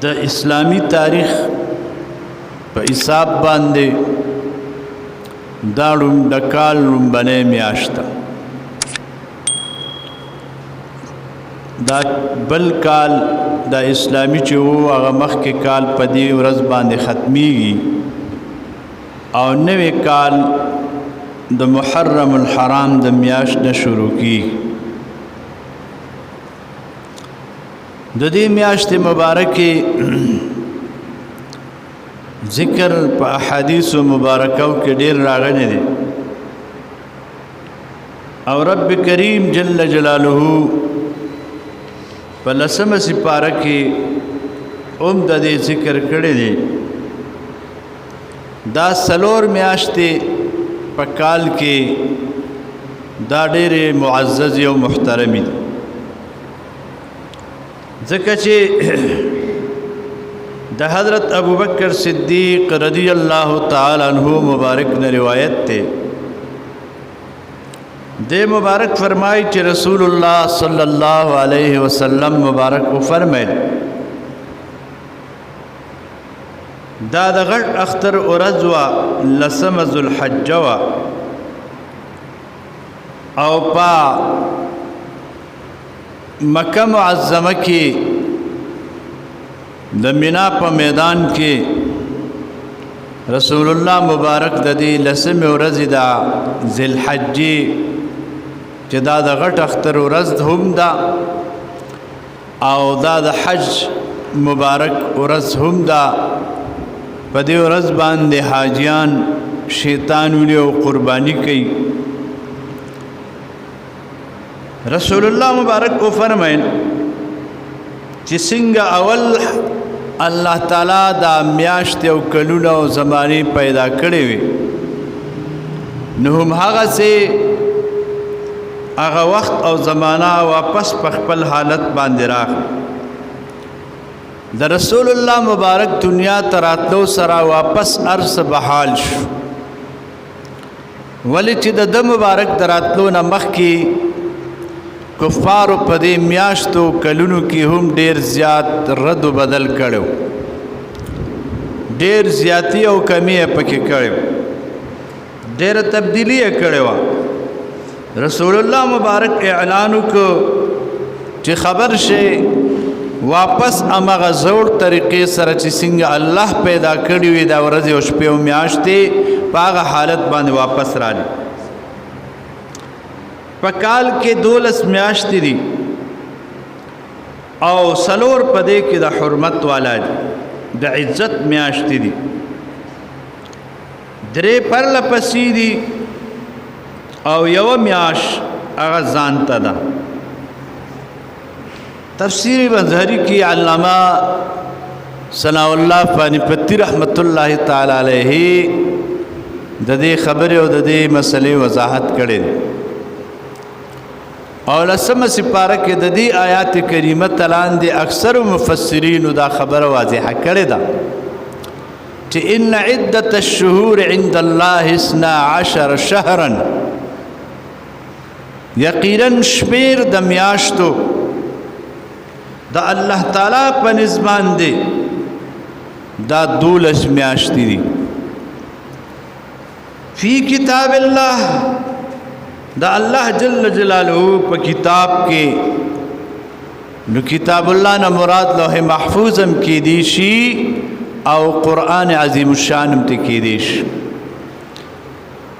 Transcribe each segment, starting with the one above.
د اسلامی تاریخ په حساب باندې دا د کال لومبنۍ میاشت ده. دا بل کال د اسلامی چې وو هغه مخکې کال په دې ورځ باندې ختمیږي او نوی کال د محرم الحرام د میاشت نه شروع کیږي. د دې میاشت مبارکه ذکر په احادیث مبارکو کې ډېر راغلی دی او رب کریم جل جلاله په لسمه سپاره کې د دې ذکر کړی دی. دا څلور میاشتې په کال کې دا ډېرې معزز او محترمې دي ځکه چې د حضرت ابوبکر صدیق رضی اللہ تعالی عنہ مبارک نے روایت تے دے مبارک فرمائی کہ رسول اللہ صلی اللہ علیہ وسلم مبارک کو فرمائے دا غټ اختر ورځ لسم ذوالحجه او پا مکہ معظمہ کی د مینا په میدان کې رسول الله مبارک د دې لسمه ورځ د ذوالحجې چې دا د غټ اختر ورځ هم ده او دا د حج مبارک ورځ هم ده. په دې ورځ باندې حاجیان شیطان ولي او قرباني کوي. رسول الله مبارک کو فرمایل چې څنګه اول الله تعالی دا میاشت او کلونه او زمانه پیدا کړې وي نو هم هغه سي هغه وخت او زمانہ واپس په خپل حالت باندې راغ. د رسول الله مبارک دنیا تراتلو سره واپس ارس بحال شو ولی چې د مبارک دراتلو نه مخکې کفارو په دې میاشتو کلونو کې هم ډېر زیات رد و بدل کړو ډېر زیاتی او کمی پکې کړو ډېر تبدیلی کړو. رسول الله مبارک اعلان وکړ چې خبر شي واپس امغه زوړ طریقې سره چې څنګه الله پیدا کړی وي دا ورځ او شپه او میاشتې په هغه حالت باندې واپس راځي. په کال کې 12 میاشتې دي او سلور پدې کې د حرمت والا دي د عزت میاشتې دي درې پرله پسې دي او یو میاش هغه ځانته ده. تفسیر مظهری کی علامہ ثناء اللہ فانی پتی رحمت اللہ تعالی علیہ د دې خبره او د دې مسلې وضاحت کړي او لسمه سپاره کې د دې آیات کریمه تلان دي اکثر مفسرین دا خبره واضحه کړي ده چې ان عدة الشهور عند الله 12 شهرا یقینا شمیر د میاشتو دا الله تعالی په نسبان دي دا 12 میاشتې دي فی کتاب الله دا الله جل جلاله په کتاب کې نو کتاب الله نه مراد لوح محفوظ هم کې دي شي او قرآن عظیم الشان هم کې دي شي.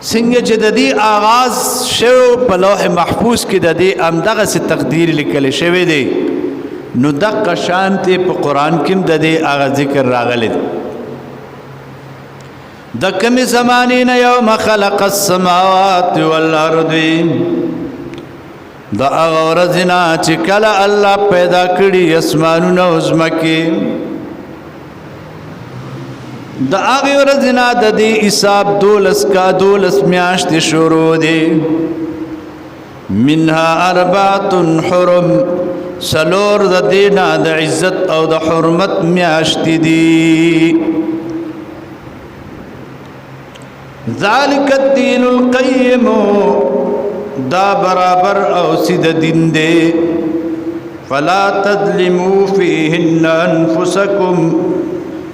څنګه چې د دې آغاز شو په لوح محفوظ کې د دې امدغه سي تقدیر لیکل شوی دی نو دقه شانته په قرآن کې د دې هغه ذکر راغلی د کمی زمانې نه یوم خلق السماوات والارض د هغه ورځ نه چې کله الله پیدا کړي اسمانونه او ځمکې د هغه ورځ نه د دې حساب 12 میاشتې شروع دي منها 4 حرم سلور د دینا د عزت او د حرمت میاشتې دي. ذالک الدین القیم دا برابر او سید دین دے فلا تظلموا فيهن انفسكم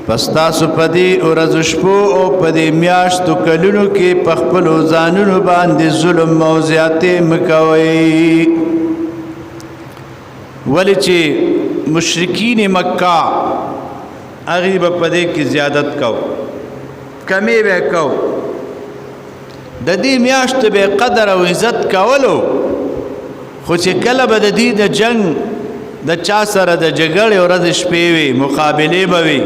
پس تاسو پدی ورځ شپو او پدی میاشتو کلونو کې په خپلو ځانونو باندې ظلم او زیاتې مکوئ. ولی چې مشرکین مکه هغوی به په دې کې زیادت کو، کمی به کو، د دې میاشتو به قدر او عزت کولو، خو چې کله به د دې د جنگ د چا سره د جګړې ورځ شپې وي، مقابلې به وي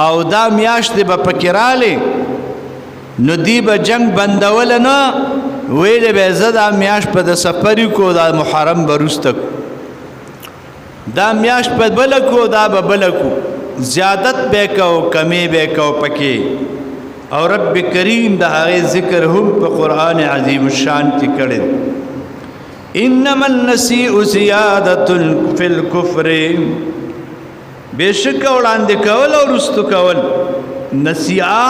او دا میاشتې به پکې رالې، نو دی به جنگ بندول نه، ویلې به زه دا میاشت په د سفر کو، دا محرم به وروسته کو، دا میاشت په بله کو، دا به بله کو، زیادت به کو، کمی به کو پکې. او رب کریم د هغې ذکر هم په قرآن عظیم الشان کې کړی. انما النسیء زیادة فی الکفر، بېشکه وړاندې کول او رستو کول، نسیعه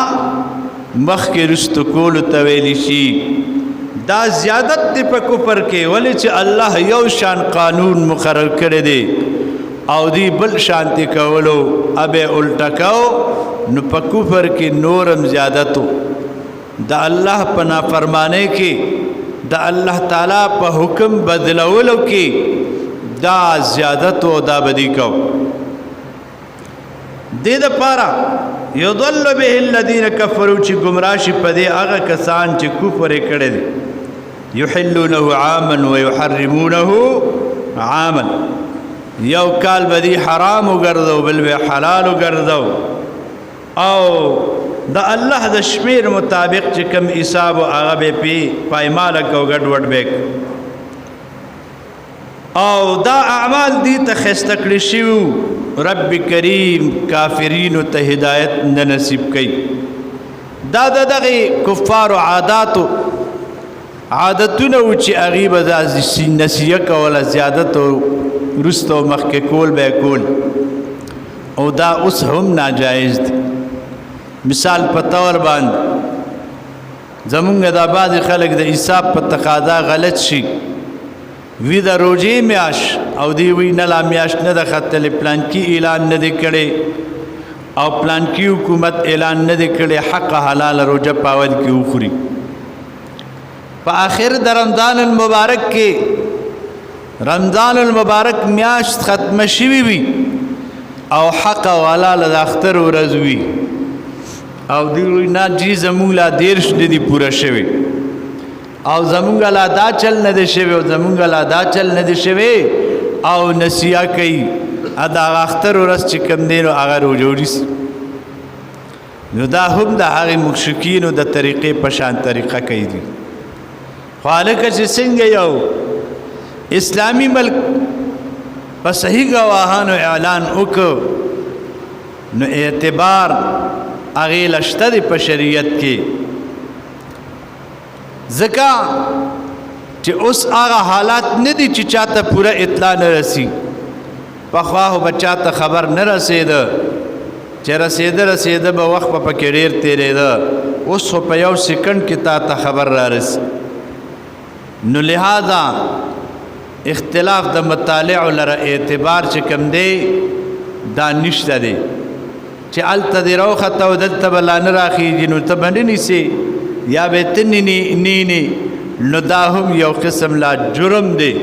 مخکې رستو کولو ته ویلی شي، دا زیادت دی په کفر کې، ولې چې الله یو شان قانون مقرر کړی دی او دی بل شانتی کولو ابه الټا کو، نو په کفر کې نورم زیادتو، د الله په نافرمانی کې، د الله تعالی په حکم بدلولو کې دا زیادتو دا بدی کو. دې دپاره یضل به الذین کفروا چې ګمراه شي په دې هغه کسان چې کفر یې کړی دی، یحلونه عاما ویحرمونه عاما، یو کال به دی حرام وګرځو بل به حلال وګرځو، او د الله د شمیر مطابق چې کم حساب هغه به پی پایماله کو ګډوډ بیک، او دا اعمال دی ته خسته کړی شي، رب کریم کافرینو ته هدایت نه نصیب کوي. دا دغه کفار عاداتو عادتونه و چې هغې به دا نسیه کوله، زیادت او رستو مخکې کول به کول، او دا اوس هم ناجایز دی. مثال په طور باندې زمونږ دا بعضې خلک د حساب په تقاضا غلط شي، وی د روژې میاش او دی وی نه لا میاش نه ده ختلې، پلانکي اعلان نه دی کړی او پلانکي حکومت اعلان نه دی کړی حق حلال روژه په اول کې وخوري. په آخر د رمضان المبارک کې رمضان المبارک میاشت ختمه شوي وي او حق او حلال د اختر ورځ وي، او دی وی نه جی زمونږ لا 13 نه دي پوره شوي، او زمونږ لا دا چل نه دی شوی، او زمونږ لا دا چل نه دی شوی، او نسیه کوي دا اختر ورځ چې کوم دی نو هغه روژه ونیسي. نو دا هم د هغې مشرکینو د طریقې په شان طریقه کوي دي. خو هلکه چې څنګه یو اسلامي ملک په صحیح ګواهانو اعلان وکړ، نو اعتبار هغې له شته دی په شریعت کې، ځکه چې اوس هغه حالات نه دي چې چاته پوره اطلاع نه رسی. پخوا خو به چاته خبر نه رسېده، چې رسېده به وخت به پکې ډېر تېرېده، اوس خو په یو سیکنډ کې تا ته خبر را رسي. نو لہذا اختلاف د مطالعو لره اعتبار چې کوم دی دا نشته دی، چې هلته دې راوخته او دلته به لا نه راخېږي، نو ته به نه نیسې یا به ته نینې، نو دا هم یو قسم لا جرم دی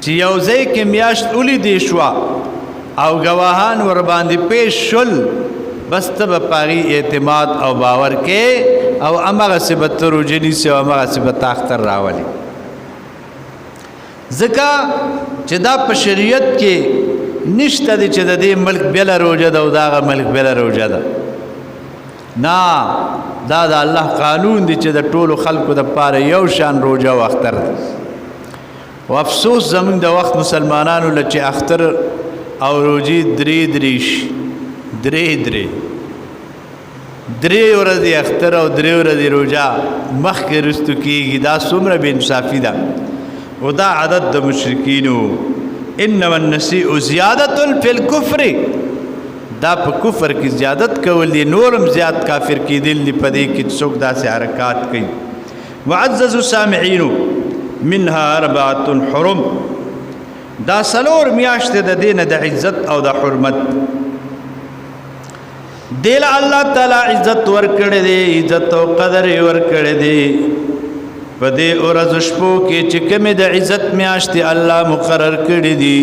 چې یو ځای کې میاشت ولیدې شوه او ګواهان ورباندې پیش شول، بس ته به په هغې اعتماد او باور کې او همغسې به ته روژه نیسې او همغسې به تا اختر راولي. ځکه چې دا په شریعت کې نشته دی چې د دې ملک بله روژه ده او د هغه ملک بله روژه ده، نه، دا د الله قانون دی چې د ټولو خلکو دپاره یو شان روژه او اختر ده. او افسوس زمونږ د وخت مسلمانانو له چې اختر او روژې درې ورځې اختر او 3 ورځې روژه مخکې رستو کېږي، دا څومره بې انصافي ده. او دا عادت د مشرکینو. انما النسیء زیادة فی الکفر، دا په کفر کې زیادت کول دي، نورم زیات کافر کېدل دي په دې کې څوک داسې حرکات کوي. معزز سامعینو منها 4 حرم، دا سلور میاشت د دین د عزت او د حرمت دیل الله تعالی عزت ورکړي دی عزت او قدر ورکړي دی په دې ورځ شپو کې چې کومه د عزت میاشت الله مقرر کړي دی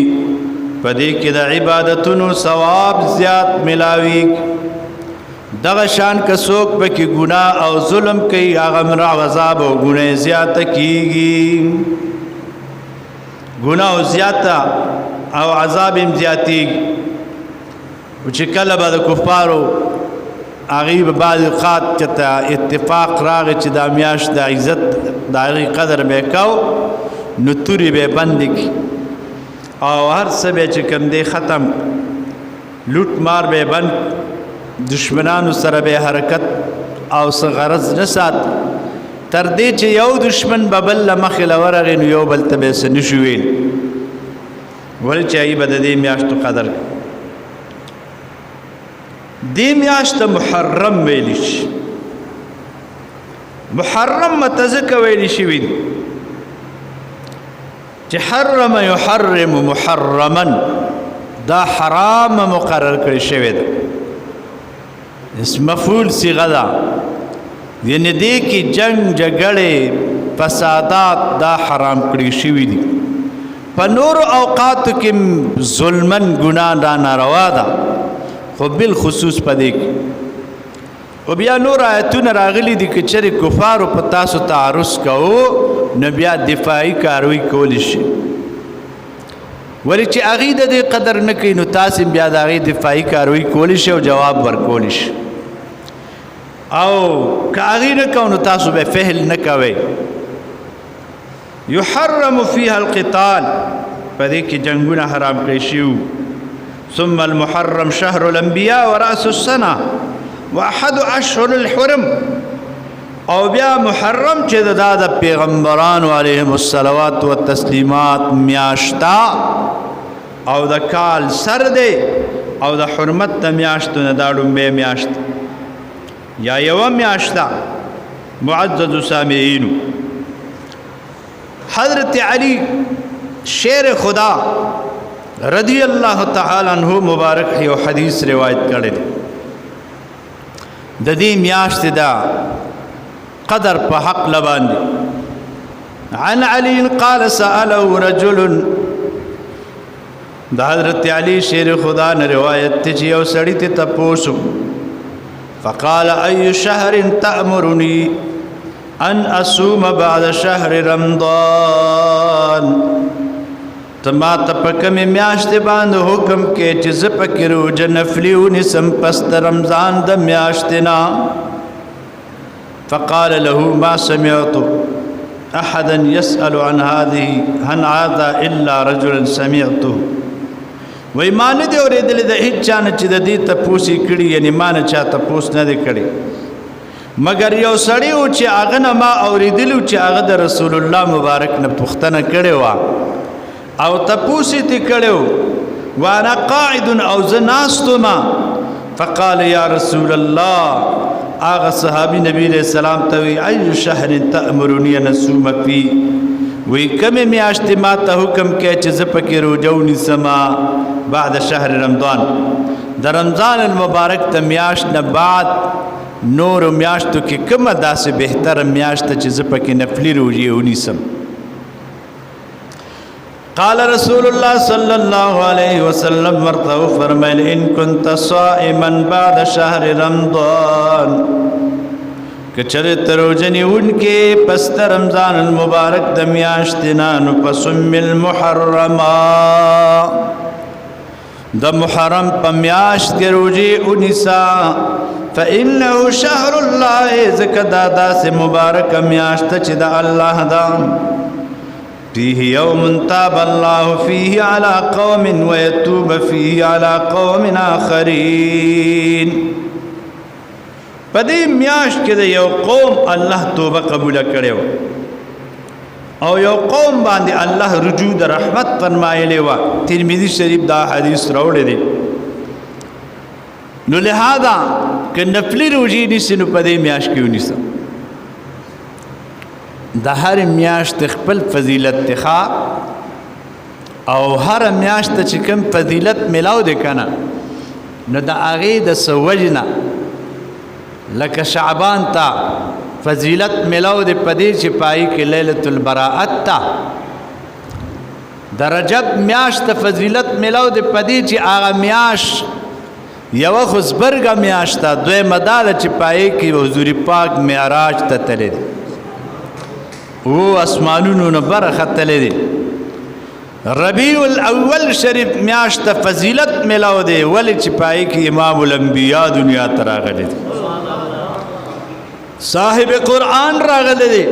په دې کې د عبادتونو ثواب زیات ملاوي دغه شان کڅوک په کې ګناه او ظلم کوي هغه مرا عذاب او ګناه زیات کیږي ګناه او زیات او عذاب هم زیاتی چې کله به د کفارو هغه به بعض اوقات چته اتفاق راغی چې د میاشت د عزت د هغه قدر به کو نو توري به بند کی او هر څه به چې کوم دی ختم لوټ مار به بند دشمنانو سره به حرکت او څه غرض نه سات تر دې چې یو دشمن ببل مخ لورغې نو یو بل ته به سنشوي ول چې ای بد دې میاشتو قدر دې میاشت محرم ویل شي محرم متزک ویل شي وي چې حرم يحرم محرما دا حرام مقرر کړی شوی دی اسم مفعول صيغه ده یعنی دې کې جنگ جګړې فسادات دا حرام کړی شوی دي په نور اوقات کې ظلمن ګناه دا ناروا ده خو بالخصوص پدې کې او بیا نور آیتونه راغلي دي چې چېرې کفارو په تاسو تعرض کوو نو بیا دفاعي کاروي کولی شي ولې چې هغې د دې قدر نه کوي نو تاسې بیا د هغې دفاعي کاروي کولی شي او جواب ورکولی شي او که هغې نه کوو نو تاسو به فعل نه کوئ يحرم فيها القتال پدې کې جنگونه حرام کړی شي ثم المحرم شهر الانبياء ورأس السنه واحد اشهر الحرم او بیا محرم چې د پیغمبرانو علیهم الصلوات والتسلیمات میاشتا او د کال سر دی او د حرمت د میاشتو نه دا ډومبه میاشت یا یو میاشتا معزز سامعین حضرت علی شیر خدا رضی اللہ تعالی عنہ مبارک یو حدیث روایت کړی دی د دې میاشت دا قدر په حق لباندې عن علي قال سأله رجل د حضرت علی شیر خدا نے روایت ته یو سړی ته تپوسو فقال اي شهر تأمرني ان اصوم بعد شهر رمضان تما تپکم میاشت باندې حکم کې چې زپکې روزه نفلی ونیسم پس رمضان د میاشتنا فقال له ما سمعت احدا يسأل عن هذا الا رجلا سمعته وای ما نه دی اورېدل د هیڅ چا نه چې د دې تپوسې کړي یعنی ما نه چا تپوس نه دی کړی مگر یو سړی و چې هغه نه ما اورېدلو چې هغه د رسول الله مبارک نه پوښتنه کړې وه او تپوسې ته کړو وانا قاعد او زناستما فقال يا رسول الله اغه صحابي نبی علیہ السلام ته وی اي شهر تأمرني ان اصوم فيه وی کم میاشت ما ته حکم کې چې زپکې روزونی سما بعد شهر رمضان د رمضان المبارک ته میاشت نه بعد نور میاشتو کې کومه داسې بهتر میاشت چې زپکې نفلی روزي ونیسم قال رسول الله صلى الله عليه وسلم مرته فرمایل ان كنت صائما بعد شهر رمضان کچره تروجنی انکه پس رمضان المبارک د میاشتنا نو پسم المحرما د محرم په میاشت کې روزي انیسا فانه شهر الله زکدا داس مبارک میاشت چې د الله دا فيه يوم تاب الله فيه على قوم ويتوب فيه على قوم آخرين پدې میاشت کې د یو قوم الله توبه قبول کړو او یو قوم باندې الله رجوع د رحمت فرمایلی و ترمذی شریف دا حدیث راوړی دی نو لہذا که نفلی روزي نیسي نو پدې میاشت کې ونیسه د هر میاشت خپل فضیلت تخا او هر میاشت چې کوم فضیلت ملاو دی کنه نو د هغې د څه وجې نه لکه شعبان ته فضیلت ملاو دی په دې چې پای کې لیلة البراءت ته د رجب میاشت ته فضیلت ملاو دی په دې چې هغه میاشت یوه خو زبرګه میاشت ده دویمه دا ده چې پای کې حضور پاک معراج ته تللی دی او اسمانونو نه بره ختلی دی ربیع الاول شریف میاشت ته فضیلت ملاو دی ولې چې پای کې امام الانبیا دنیا ته راغلی دی صاحب قرآن راغلی دی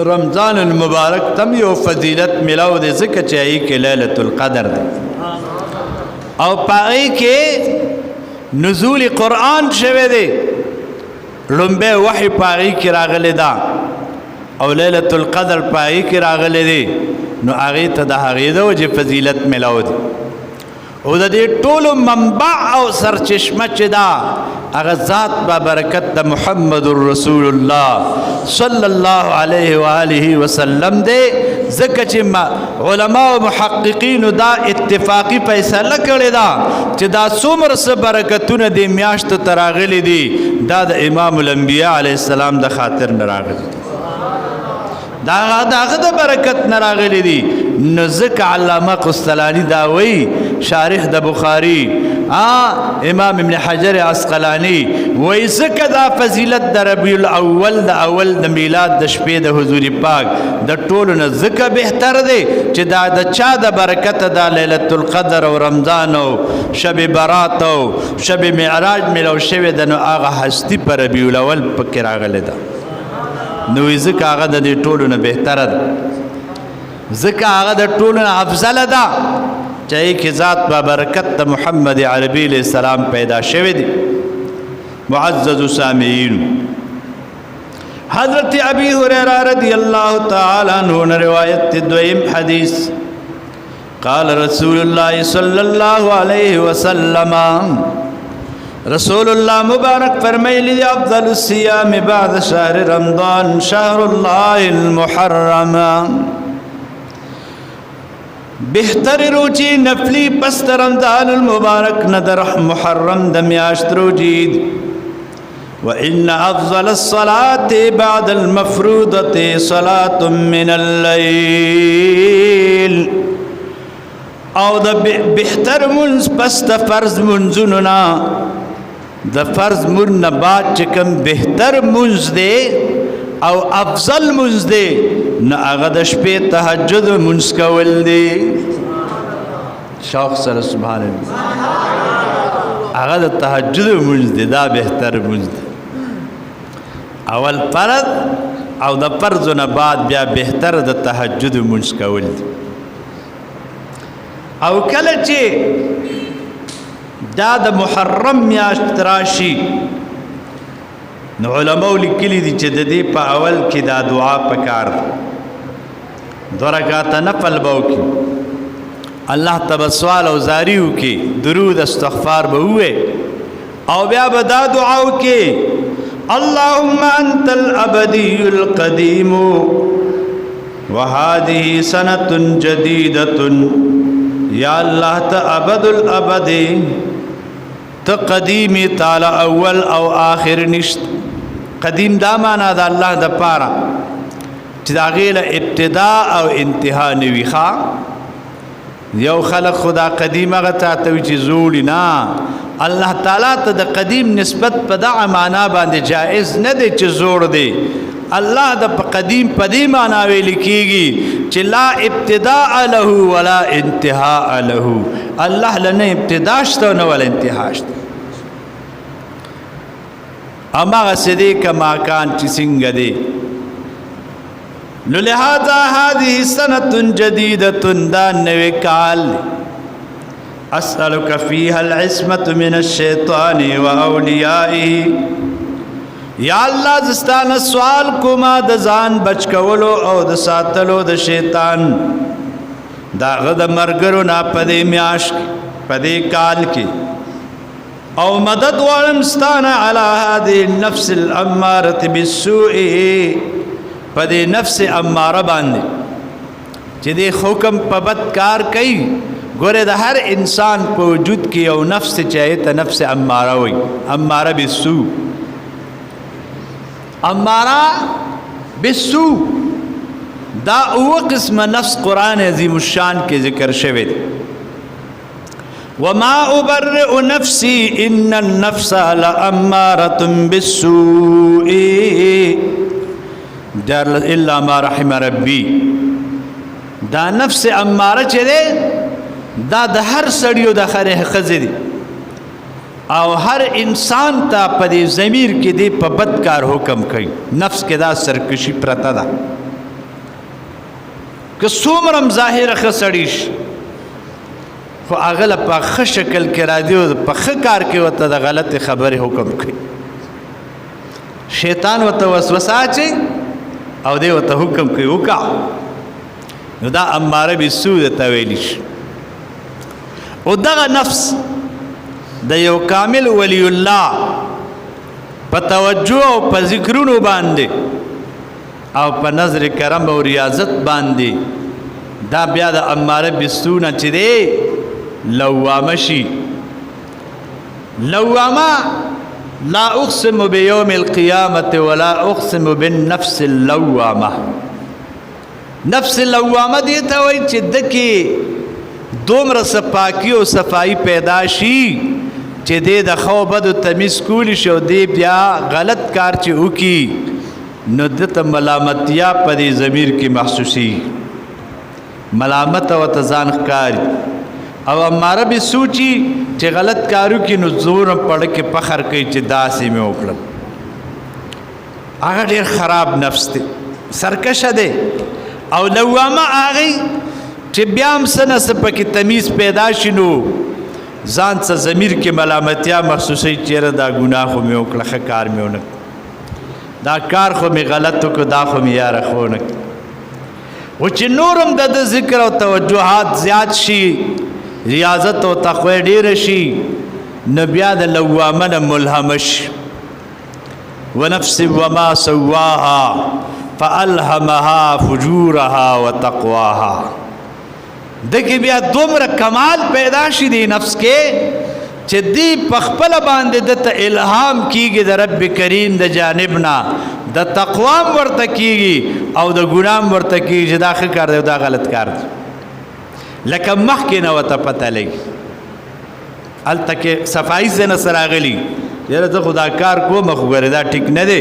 رمضان المبارک تم یو فضیلت ملاو دی ځکه چې هغې کې لیلة القدر دی او پای کې نزول قرآن شوی دی لومبی وحی پای کې راغلی دا او لیلة القدر پای کې راغلی دی نو هغې ته د هغې د وجې فضیلت ملاو دی او د دې ټولو منبع او سرچشمه چې دا هغه ذات با برکت د محمد رسول الله صلی الله علیه و آله وسلم دی ځکه چې علما او محققینو دا اتفاقی فیصله کړې ده چې دا څومره څه برکتونه دې میاشتو ته راغلي دي دا د امام الانبیا علیه السلام د خاطر نه راغلي دي دا هغه د برکت نه راغلي دي نو ځکه علامه قسطلاني دا وایي شارح د بخاري امام ابن حجر عسقلانی وایي ځکه دا فضیلت د ربیع الاول د اول د میلاد د شپې د حضور پاک د ټولو نه ځکه بهتر دی چې دا د چا د برکته دا لیلة القدر او رمضان او شب برات او شب معراج ملو شوی ده نو هغه هستی په ربیع الاول پکې راغلی ده نو ځکه هغه د دې ټولو نه بهتره ده ځکه هغه د ټولو نه افضله ده چې هغې کې ذات با برکت د محمد عربي علیه السلام پیدا شوی دی معزز سامعین حضرت ابی هریرہ رضی اللہ تعالی عنہ نے روایت دویم حدیث قال رسول اللہ صلی اللہ علیہ وسلم رسول اللہ مبارک فرمائے افضل الصیام بعد شهر رمضان شهر اللہ المحرم بہتر روچی نفلی پست رمضان المبارک ندر محرم دمیاشت روجید وإن أفضل الصلاة بعد المفروضة صلاة من الليل او د بہتر منز پست فرض منزننا د فرض من بعد چکم بہتر منز دے او افضل منز دے نا اغا د شپې تهجد منز کول دی شوق سره سبحان الله اغا د تهجد منز دی دا بہتر منز دی اول فرض او د فرض نه بعد بیا بہتر د تهجد منز کول دی او کله چې دا د محرم میاشت راشي نو علماء لیکلي دي چې د دې په اول کې دا دعا پکار ده 2 رکعاته نفل به وکړي الله ته سوال او زاری وکړي درود استغفار به ووایي او بیا به دا دعا وکړي اللهم انت الابدي القديم وهذه سنة جديدة یا اللہ تا ابد الابد تا قدیمی تعالی اول او آخر نشت قدیم دا مانا دا اللہ دا پارا چی دا غیل ابتداء او انتہا نوی خواہ یو خلق خدا قدیم اغتا توی چی زولی نا اللہ تعالی تا دا قدیم نسبت پا دا مانا باندے جائز ندے چی زور دے اللہ دا قدیم پدی مانا ویلی کیگی چی لا ابتداء له ولا انتہاء له اللہ لنے ابتداشتا ولا انتہاشتا اما غصدی کما کان چی سنگ دے لہذا هذه سنة جديدة دان نوی کال اسألک فیها العصمت من الشیطان و اولیائه یا اللہ زستان سوال کو ما د ځان بچ کولو او د ساتلو د شیطان دا غد مرګرو نا پدې میاش پدې کال کې او مدد ولم ستانا علی هذه النفس الاماره بالسوء پدې نفس اماره باندې چې دې حکم په بد کار کوي ګوره د هر انسان په وجود کې یو نفس چې ته نفس اماره وي اماره بالسو اماره بالسو دا او قسم نفس قرآن عظیم الشان کې ذکر شوی دی وما ابرئ نفسی ان النفس لامارة بالسوء الا ما رحم ربی دا نفس اماره چې ده دا د هر سړیو د خره خزه دي او هر انسان ته په دې ضمیر کې دی په بد کار حکم کوي نفس کې دا سرکشي پرته ده که څومره ظاهر خسړیش خو اغله په ښه شکل کې را دی او په ښه کار کې وته د غلط خبره حکم کوي شیطان وته وسوسه اچي او دی وته حکم کوي وکا نو دا اماره بالسوء ته ویل شي او دغه نفس د یو کامل ولی الله په توجه او په ذکرونو باندې او په نظر کرم او ریاضت باندې دا بیا د اماره بالسوء نه چې دی لوامه شي لوامه لا اقسم بیوم القیامت ولا اقسم بالنفس اللوامه نفس اللوامه دی ته وایي چې دکې دومره صفاکی او صفائی پیدا شي چې دې د خو بدو تمیز کولی شو دی بیا غلط کار چې وکي نو دته ملامتیا په دې ضمیر کې محسوسي ملامت او تزان ښکاري او اماره به سوچي چې غلط کارو کې نو زور پړ کې فخر کوي چې داسې مې وکړل هغه ډېر خراب نفس دی سرکشه دی او لوامه هغه چې بیا هم څه نه څه پکې تمیز پیدا شي نو ځان څه ضمیر کې ملامتیا محسوسوي چېرې دا ګناه خو مې وکړه ښه کار مې ونه دا کار خو مې غلط وکړو دا خو مې یاره ښه ونه و چې نور هم د ذکر او توجهات زیات شي ریاضت او تقوی ډېره شي نو بیا د لوامه نه ملهمه شي ونفس وما سواها فالهمها فجورها وتقواها دغه بیا دومره کمال پیدا شي دی نفس کې چې دی پخپل باندې د الهام کیږي د رب کریم د جانبنا د تقوا ورته کیږي او د ګناه ورته کیږي چې دا ښه کار دی دا غلط کار دی لکه مخکې نه وته پته لګي هلته کې صفایي نه سره غلي یاره زه خو دا کار کوم خو ګوره دا ټیک نه دی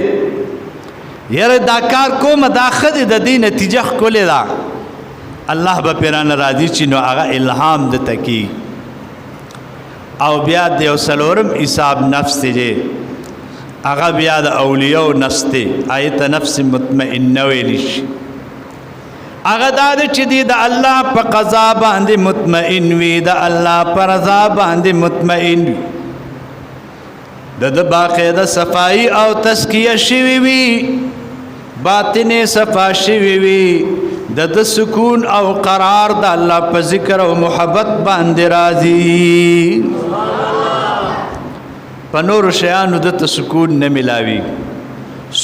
یاره دا کار کوم دا ښه دی د دې نتیجه ښکلې ده الله به پیرانه راضي چې نو هغه الهام د تکی او بیا د یو څلورم حساب نفس دی هغه بیا د اولیاء نفس دی آیت نفس مطمئنه ویل شي هغه دا چې دی د الله په قضا باندې مطمئن وي د الله پر رضا باندې مطمئن وي د باقاعده صفائی او تزکیه شوی وي باطن صفا شوی وي د سکون او قرار د الله په ذکر او محبت باندې راځي په نور شیانو د سکون نه ملاوي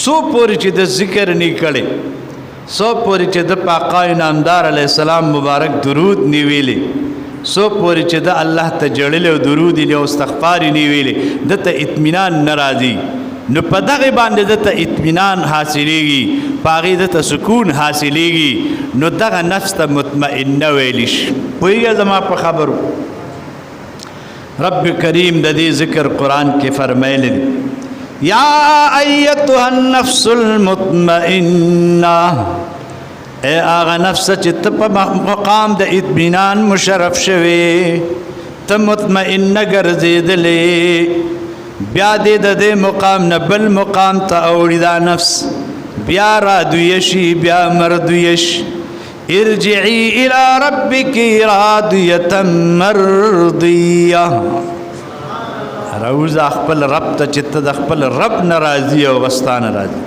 سو پورې چې د ذکر نه کړي سو پورې چې د پاقای نامدار علی السلام مبارک درود نیویلې سو پورې چې د الله ته جړل او درود او استغفار نیویلې د ته اطمینان ناراضي نو په دغه باندې د ته اطمینان حاصلېږي پاغې د ته سکون حاصلېږي نو دغه نفس ته مطمئنه ویل شي پوهېږه زما په خبرو رب کریم د دې ذکر قرآن کې فرمایلی دی یا ایتها النفس المطمئنه اے آغا نفس چې ته په مقام د اطمینان مشرف شوی ته مطمئنه ګرځېدلې بیا دې د دې مقام نه بل مقام ته اوړي دا نفس بیا رادویه شي بیا مردویه شي ارجعي الى ربك راضيه مرضيه روز خپل رب ته چې ته د خپل رب ناراضي او غستانه راځي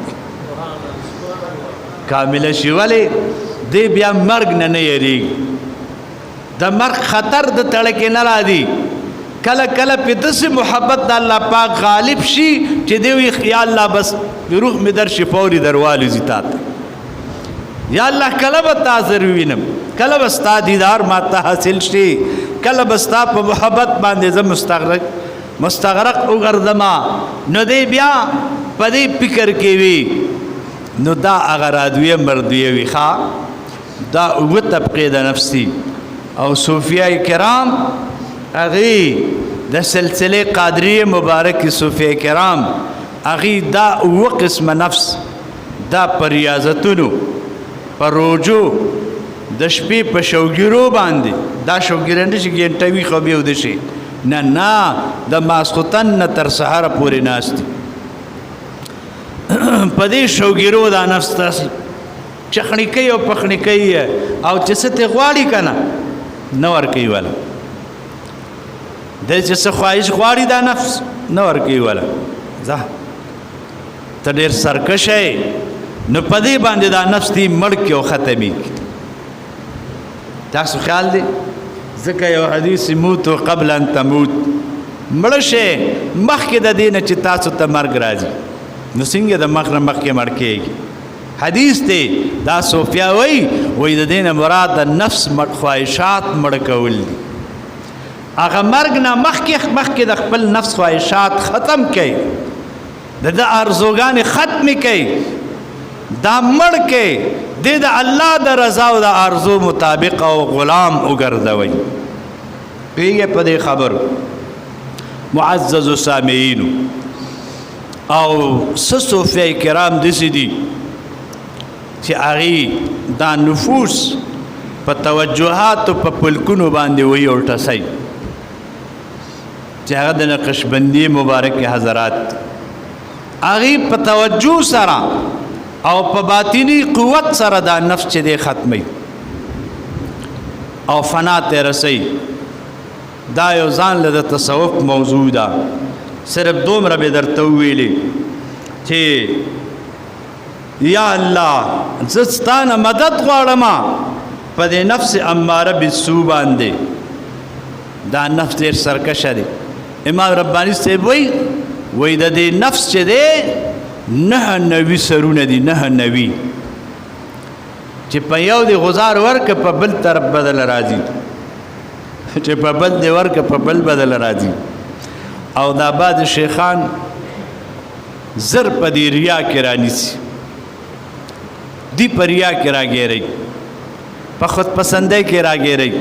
کامل شي ولې دې بیا مرګ نه یریږي د مرګ خطر د تړکې نه راځي کله کله په داسې محبت د الله پاک غالب شي چې دی وي یا الله بس روح مې در شي فوري دروالې زیات یا الله کله به تا زر وینم کله به ستا دیدار ما ته حاصل شي کله به ستا په محبت باندې زه مستغرق وګرځما نو دی بیا په دې فکر کې وي نو دا هغه رادویه مردویه وي ښه دا اوه طبقې د نفسي او صوفیای کرام هغې د سلسله قادریه مبارک صوفیای کرام هغې دا اوه قسمه نفس دا په ریاضتونو په روجو د شپې په شوګیرو باندې دا شوګیره نه چې ګنټه وي خو بیا وده شي نه نه د ماسخوتن نه تر سهاره پورې ناست دي په دې شوګیرو دا نفس تاسې چخنی کوي او پخنی کوي او چې څه ترې غواړي که نه نه ورکوي والا دی چې څه خواهش غواړي دا نفس نه ورکوي والا ځه ته ډېر سرکشه یې نو په دې باندې دا نفس دې مړ کړي او ختمېږي تاسو خیال دی ځکه یو حدیث موتو قبل ان تموت مړه شئ مخکې د دې نه چې تاسو ته مرګ راځي نو څنګه د مخ نه مخکې مړ کېږي حدیث دی دا صوفیا وایي د دې نه مراد د نفس خواهشات مړ کول دي هغه مرګ نه مخکې د خپل نفس خواهشات ختم کړي د ده ارزوګانې ختمې کړي دا مړ کړي دې د الله د رضا او د ارزو مطابق او غلام وګرځوئ پوهېږئ په دې خبرو معززو سامعینو او څه صوفیه کرام داسې دي چې هغې دا نفوس په توجهاتو په پلکونو باندې وهي او ټسئ چې هغه د نقشبندي مبارک حضرات هغې په توجه سره او په باطنی قوت سره دا نفس چې دی ختمی او فنا ته رسي دا یو ځان له د تصوف موضوع ده صرف دومره به درته وویلې چې یا الله زه ستا نه مدد غواړم په دې نفس اماره بالسو باندې دا نفس ډېر سرکشه دی امام رباني صاحب وایي د دې نفس چې دی 99 سرونه دي 99 چې په یو دی غزار ورکه په بل طرف بدل راځي چې په بل دی ورکه په بل بدل راځي او دا بعد شیخان زر په دې ریا کې رانیسي دی په ریا کې راګیرئ په خودپسندۍ کې راګیرئ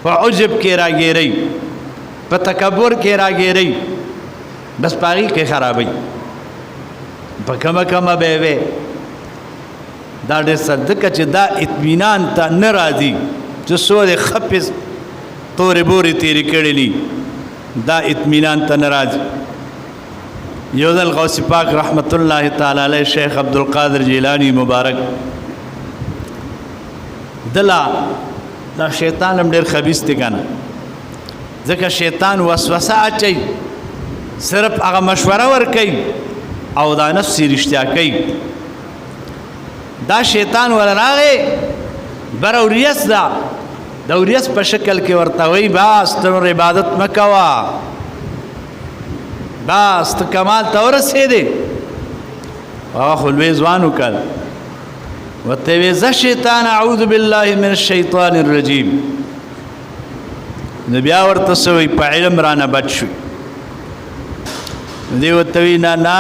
په عجب کې راګیرئ په تکبر کې راګیرئ بس په هغې کې خرابئ په کمه کمه به وې دا ډېر ځکه چې دا اطمینان ته نه راځي چې څو د خپې تورې بورې تېرې کړې دي دا اطمینان ته نه راځي یو ځل غوث پاک رحمت الله تعالی علیه شیخ عبدالقادر جیلانی مبارک دلا دا شیطان هم ډېر خبیث دی که نه ځکه شیطان وسوسه اچوي صرف هغه مشوره ورکوي او دا نفس رښتیا کوي دا شیطان ور راغی بر اوریس دا د اوریس په شکل کې ورته وایي بس ته نور عبادت مه کوه بس ته کمال ته ورسېدې هغه خو لوی ځوان وکړ ورته ویې زه شیطان اعوذ بالله من الشیطان الرجیم نو بیا ورته څه وایي په علم رانه بد شوي دی ورته وایي نه نه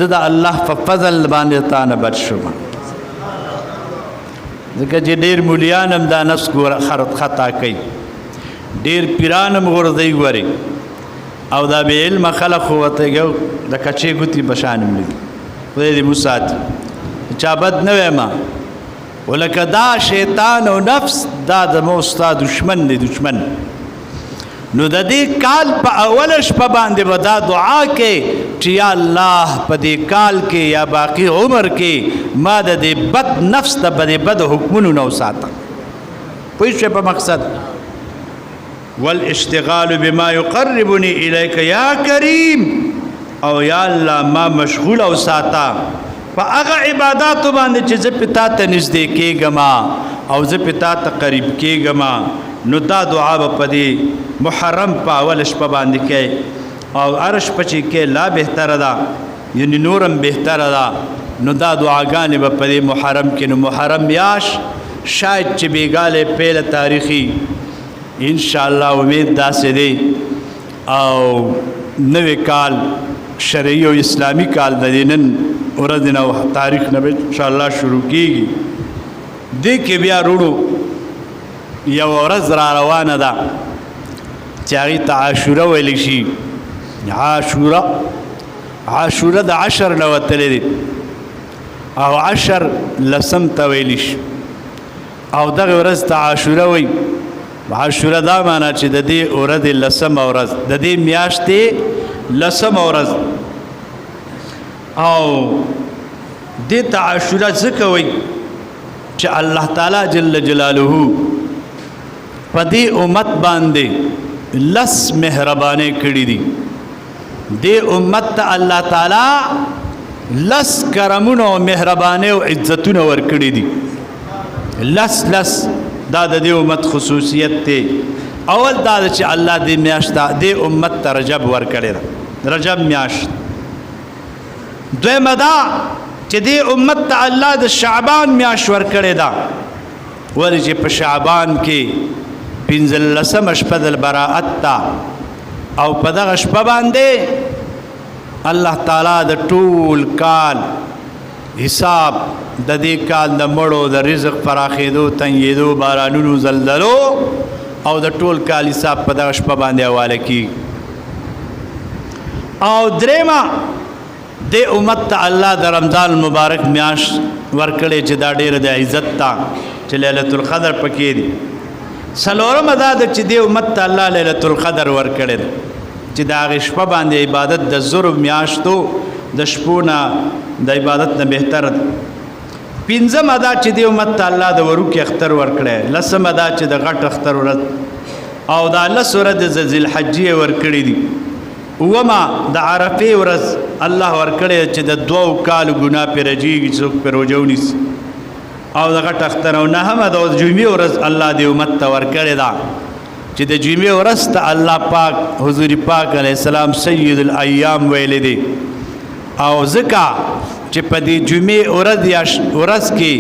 زه د الله په فضل باندې تا نه بد شوم ځکه چې ډېر مولیان هم دا نفس خطا کوي ډېر پیران هم غورځوي ګورې او دا بې علمه خلک خو ورته د کچې ګوتې په شان هم لري خدای دې وساتي چا بد نه وایم ولکه دا شیطان او نفس دا زموږ ستا دشمن دی دشمن نو د دې کال په اوله شپه باندې به دا دعا کې چې یا الله په دې کال کې یا باقي عمر کې ما د دې بد نفس د بد حکمونو نه وساته پوه شوې په مقصد والاشتغال بما يقربني اليك یا کریم او یا الله ما مشغول او ساته په هغه عباداتو باندې چې زه پې تا ته نږدې کېږم او زه پې تا ته قریب کېږم نو دا دعا به په دې محرم په اوله شپه باندې کوي او هره شپه چې کې لا بهتره ده یعنې نورم بهتره ده نو دا دعاګانې به په دې محرم کې نو محرم میاشت شاید چې بیګاله پیله تاریخي انشاءالله امید داسې دی او نوی کال شرعي او اسلامي کال د دې نن ورځ نه تاریخ نه به انشاءالله شروع کېږي. دې کې بیا وروڼو یو ورځ را روانه ده چې هغې ته عاشوره ویلی شي. عاشوره د 10 نه وتلی دی او 10 لسم ته ویلی شي او دغه ورځ ته عاشوره وایي. عاشوره دا معنا چې د دې ورځې لسمه ورځ د دې میاشتې لسمه ورځ او دې ته عاشوره ځکه وایي چې الله تعالی جل جلاله په دې امت باندې لس مهربانۍ کړي دي. دې امت ته الله تعالی لس کرمونه او مهربانۍ او عزتونه ورکړي دي. لس دا د دې امت خصوصیت دی. اول دا چې الله دې میاشت دې امت ته رجب ورکړي ده، رجب میاشت. دویمه دا چې دې امت ته الله د شعبان میاشت ورکړي ده، ولې چې په شعبان کې 15 شپه د براءت ته او په دغه شپه باندې الله تعالی د ټول کال حساب د دې کال د مړو د رزق پراخېدو تنګېدو بارانونو زلزلو او د ټول کال حساب په دغه شپه باندې حواله کېږي. او درېیمه دې امت ته الله د رمضان مبارک میاشت ورکړې چې دا ډېره د عزت ته چې لیلة القدر پکې دي. څلورمه دا ده چې دې امت ته الله لیلة القدر ورکړې ده چې د هغې شپه باندې عبادت د زرو میاشتو د شپو نه د عبادت نه بهتر ده. پنځمه دا چې دې امت ته الله د وروکي اختر ورکړی. لسمه دا چې د غټ اختر ورځ او دا 10 ورځې د ذوالحجې ورکړي دي. اومه د عرفې ورځ الله ورکړی چې د 2 کالو ګناه پرې رجېږي چې څوک پرې روژه ونیسي او د غټ اختر. او نهمه د جمعې ورځ الله دې امت ته ورکړې ده چې د جمعې ورځ ته الله پاک حضور پاک علیه السلام سید الایام ویلی دی. او ځکه چې په دې جمعې ورځ کې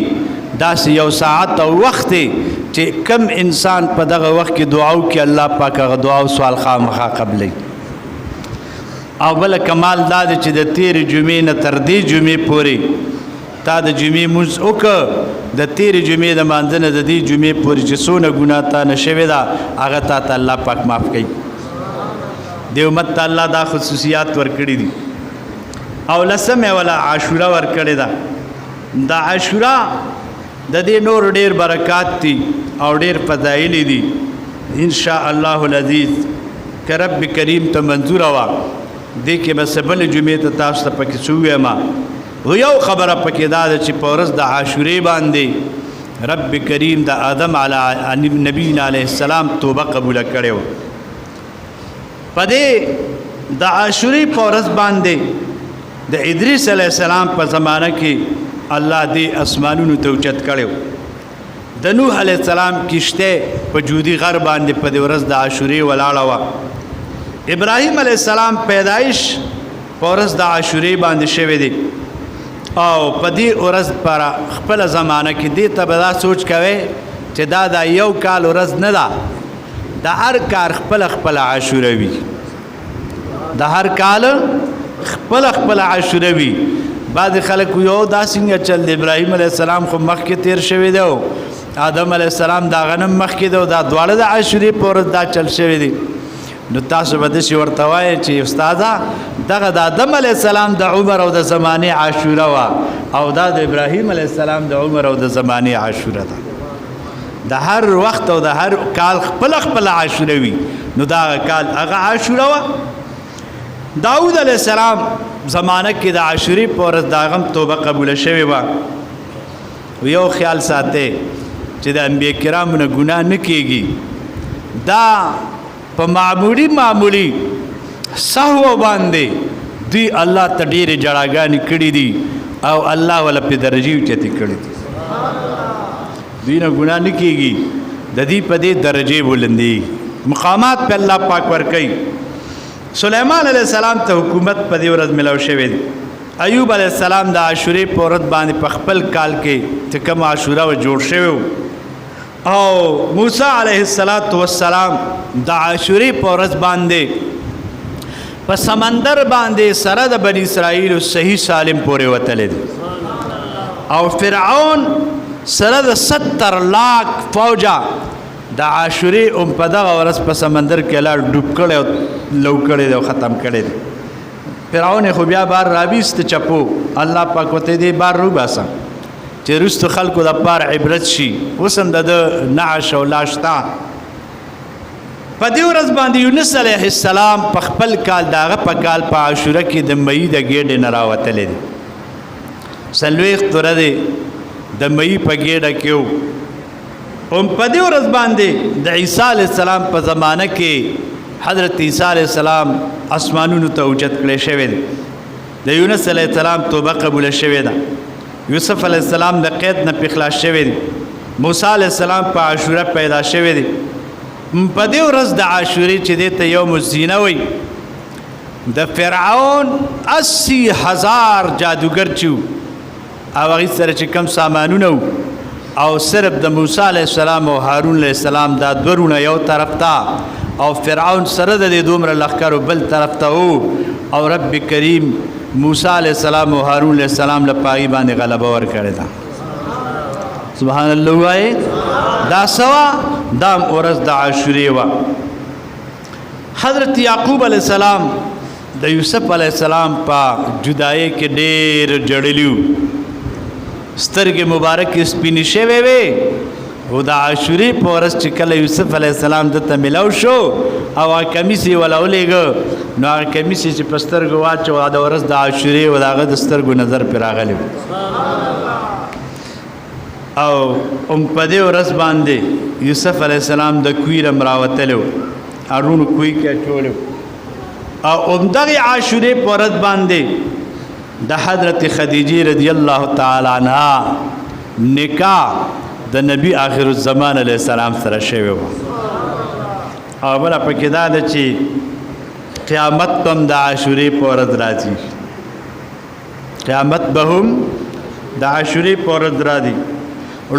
داسې یو ساعت او وخت دی چې کم انسان په دغه وخت کې دعا وکړي الله پاک هغه دعا او سوال خامخا قبلوي. او بله کمال دا دی چې د تېرې جمعې نه تر دې جمعې پورې تا د جمعې مونځ وکړه، د تېرې جمعې د مانځه نه د دې جمعې پورې چې څونه ګناه تا نه شوې ده هغه تا ته الله پاک معاف کوي. دې امت ته الله دا خصوصیات ورکړي دي. او لسمه ولا عاشوره ورکړې ده. دا عاشوره د دې نور ډېر برکات دي او ډېر فضایل دي ان شاء الله العزیز که رب کریم ته منظوره وه. دې کې به څه بلې جمعې ته تاسو ته پکې څه ووایم. یو خبره پکې دا ده چې په ورځ د عاشورې باندې رب کریم د آدم نبینا علیه السلام توبه قبوله کړې وه. په دې د عاشورې په ورځ باندې د ادریس علیه السلام په زمانه کې الله دې اسمانونو ته اوچت کړی و. د نوح علیه السلام کشته په جودي غر باندې په دې ورځ د عاشورې ولاړه وه. ابراهیم علیه السلام پیدایش په ورځ د عاشورې باندې شوی دی. او په دې ورځ پر خپل زمانه کې دې ته به دا سوچ کوئ چې دا د یو کال ورځ نه ده، د هر کار خپل عاشوره وي. د هر کال خپل عاشوره وي. بعضې خلک یو دا څنګه چل د ابراهیم علیه السلام خو مخکې تیر شوی دی او آدم علیه السلام دا غنم مخکې دی او دا دواړه د عاشورې په ورځ دا چل شوی دی. نو تاسو به داسې ورته وایئ چې استاده دغه د آدم علیه السلام د عمر او د زمانې عاشوره وه او دا د ابراهیم علیه السلام د عمر او د زمانې عاشوره ده. د هر وخت او د هر کال خپل عاشوره وي. نو دا کال هغه عاشوره وه. داود علیه السلام زمانه کې د عاشورې په ورځ د هغه هم توبه قبوله شوې وه. یو خیال ساتئ چې د انبیا کرامو نه ګناه نه کېږي. دا په معمولی سهو باندې دوی الله ته ډېرې جړاګانې کړي دي او الله ولا په درجې اوچتې کړي دي. دوی نه ګناه نه کېږي، د دې په دې درجې بلندي مقامات په الله پاک ورکوي. سلیمان علیه السلام ته حکومت په دې ورځ ملو شوی دی. ایوب علیہ السلام د عاشورې په ورځ باندې په خپل کال کې چې کوم عاشوره و جوړ شوی او موسی علیه السلام د عاشورې په ورځ باندې په سمندر باندې سره د بنی اسرائیل صحیح سالم پورې وتلی دی او فرعون سره د 70 لاک فوجا د عاشورې په دغه ورځ په سمندر کې لا ډوب کړی او لو کړی دی او ختم کړی دی فرعون خو بیا بار راویست چپو الله پاک وته دی بار رو باسه چې رستو خلکو د پار عبرت شي وسم د نعش او لاشتا په دې ورځ باندې یونس علیه السلام په خپل کال داغه په کال په عاشوره کې د مئی د ګېډې نه راوتلی دی څلوېښت ورځې د مئی په ګېډه کې و په دې ورځ باندې د عیسی علیه السلام په زمانه کې حضرت عیسی علیه السلام اسمانونو ته اوچت کړی شوی دی د یونس علیه السلام توبه قبوله شوې ده یوسف علیه السلام د قید نه پې خلاص شوی دی موسی علیه السلام په عاشوره پیدا شوی دی په دې ورځ د عاشورې چې دی ته یوم الزینه وایي د فرعون 80,000 جادوګر چې وو او هغې سره چې کم سامانونه وو او صرف د موسی علیه السلام او هارون علیه السلام دا دوه رونه یو طرف ته او فرعون سره د دې دومره لښکرو بل طرف ته وو او رب کریم موسی علیه السلام او هارون علیه السلام له په هغې باندې غلبه ورکړې ده سبحان الله وایې دا سوا دا ورځ د عاشورې وه حضرت یعقوب علیه السلام د یوسف علیه السلام په جدایۍ کې ډېر جړلي وو سترګې مبارکې سپینې شوې وې او د عاشورې په ورځ چې کله یوسف علیه السلام دته ملاو شو او هغه کمیس یې وله ولېږه نو هغه کمیس یې چې په سترګو واچو د ورځ د عاشورې و د هغه د سترګو نظر پرې راغلی و او په دې ورځ باندې یوسف علیه السلام د کوی رم راوتلی و هارون کوی کې اچولی او همدغې عاشورې په ورځ باندې د حضرت خدیجې رضی الله تعالی عنها نکاح د نبی آخر الزمان علیه السلام سره شوی و او بله پکې دا ده چې قیامت به هم د عاشورې په ورځ راځي قیامت به هم د عاشورې په ورځ راځي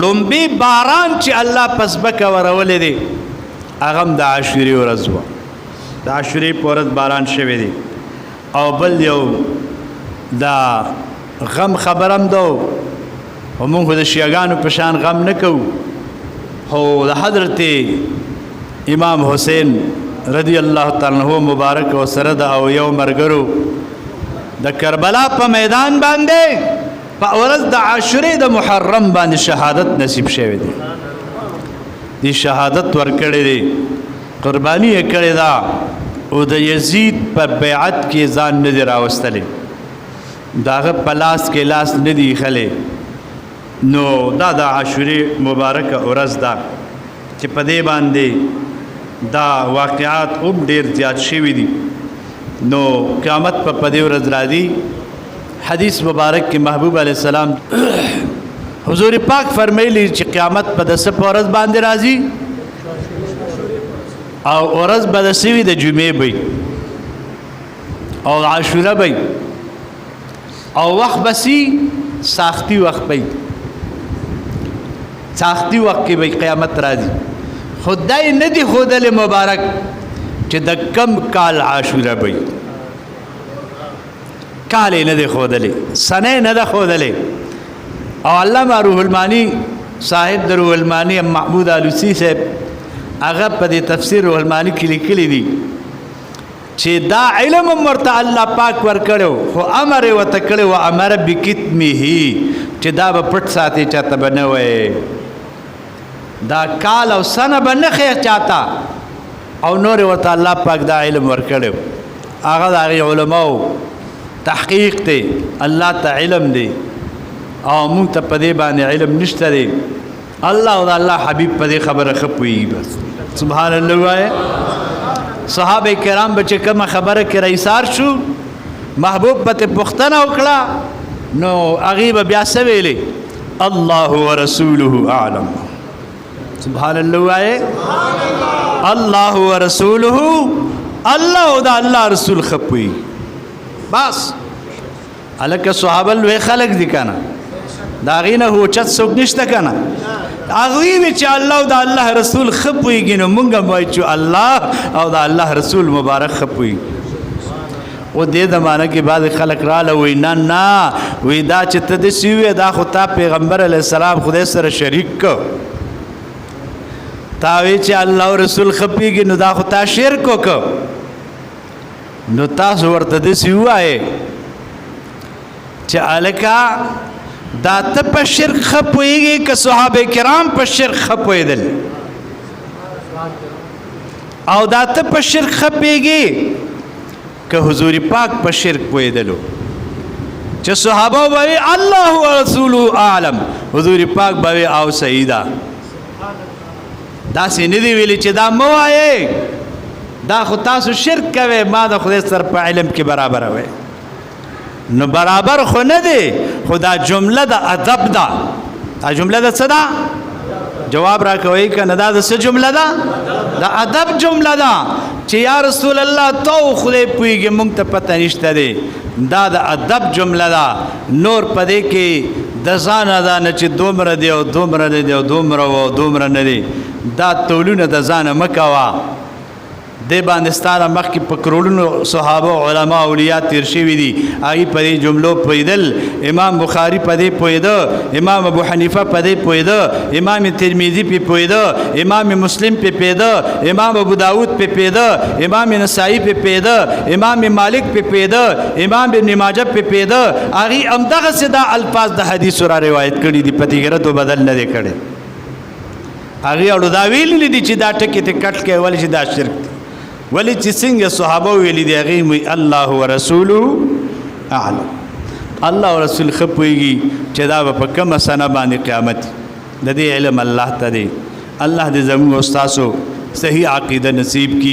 لومبي باران چې الله په ځمکه ورولی دی هغه هم د عاشورې ورځ وه د عاشورې په ورځ باران شوی دی او بل یو دا غم خبر هم ده او موږ خو د شیعګانو په شان غم نه کوو خو د حضرت امام حسین رضی الله تعالی عنہ مبارک او سره د او یو مرګرو د کربلا په میدان باندې په ورځ د عاشورې د محرم باندې شهادت نصیب شوی دی دی شهادت ورکړی دی قربانی یې کړې ده او د یزید په بیعت کې ځان نه دی راوستلی د هغه په لاس کې لاس نه دی ایښلی نو دا د عاشورې مبارکه ورځ ده چې په دې باندې دا واقعات هم ډېر زیات شوي دي نو قیامت په دې ورځ راځي حدیث مبارک کې محبوب علیه السلام حضور پاک فرمایلی چې قیامت په د څه په ورځ باندې راځي او ورځ به د سوي د جمعې وي او عاشوره وي او وخت به سي ساختي وخت وي ساختي وخت کې به قیامت راځي خدای نه دی ښودلی مبارک چې د کم کال عاشوره وي کال یې نه دی ښودلی سنه نه ده ښودلی او علامه روح المانی صاحب د روح المانی محمود آلوسی صاحب هغه په دې تفسیر روح المانی کې لیکلی دي چې دا علم ورته الله پاک ورکړو خو امر یې ورته کړی و امر بکتمه چې دا به پټ ساتي چاته به نه وایي دا کال او سنه به نه ښیي چاته او نور یې ورته الله پاک دا علم ورکړی هغه د هغې علماو تحقیق دی الله ته علم دی او مونږ ته په دې باندې علم نشته دی الله او د الله حبیب په دې خبره ښه پوهېږي بس سبحان الله وایه صحابه کرام به چې کومه خبره کې رئیسار شو محبوب به ترې پوښتنه وکړه نو هغې به بیا څه ویلې الله ورسوله اعلم سبحان الله وایه الله ورسوله الله او د الله رسول ښه پوهېږي بس الکه صحابه لوی خلق دي کنه دا غینه هو چت څوک نشته کنه هغه وی چې الله او د الله رسول خپويږي نو مونږ وایو چې الله او د الله رسول مبارک خپوي او دې زمانہ کې بعض خلک رااله وی نه وی دا چې ته د سیوې دا خو تا پیغمبر علی السلام خدای سره شریک کو تا وی چې الله او رسول خپيږي نو دا خو تا شرک کو نو تاسو ورته د سیوای چې الکا دا ته په شرک خپويږي که صحابه کرام په شرک خپویدل او دا ته په شرک خپيږي که حضور پاک په شرک پویدلو چې صحابه وی الله و رسوله اعلم حضور پاک به او سیدا دا سینې دی ویلي چې دا مو وایي دا خو تاسو شرک کوي ما د خدای سره په علم کې برابر وي نو برابر خو نه دی خدا جمله د ادب ده دا جمله د څه ده جواب را کوي کنه دا د څه جمله ده د ادب جمله ده چې یا رسول الله تو خدای پویږي مونږ ته پته نشته دی دا د ادب جمله ده نور پدې کې د ځان ده نه چې دومره دی او دومره دی او دومره نه دی دا تولونه د ځان مکوا د باندې ستاره مخکې په کرولونو صحابه علما اولیاء تیر شوي دي هغه په دې جملو پویدل امام بخاری په دې پویده امام ابو حنیفه په دې پویده امام ترمذی په پویده امام مسلم په پیده امام ابو داود په پیده امام نسائی په پیده امام مالک په پیده امام ابن ماجه په پیده هغه امدغه صدا الفاظ د حدیث را روایت کړي دي پتیګره تو بدل نه کړي هغه اړو دا ویل دي چې دا ټکی ته کټ کې ول چې دا شرک ولی چې څنګه صحابه ویلي دی هغه وی الله ورسوله اعلم الله ورسول خپويږي چې دا په کومه سنه باندې قیامت د دې علم الله ته دی الله دې زموږ استادو صحیح عقیده نصیب کی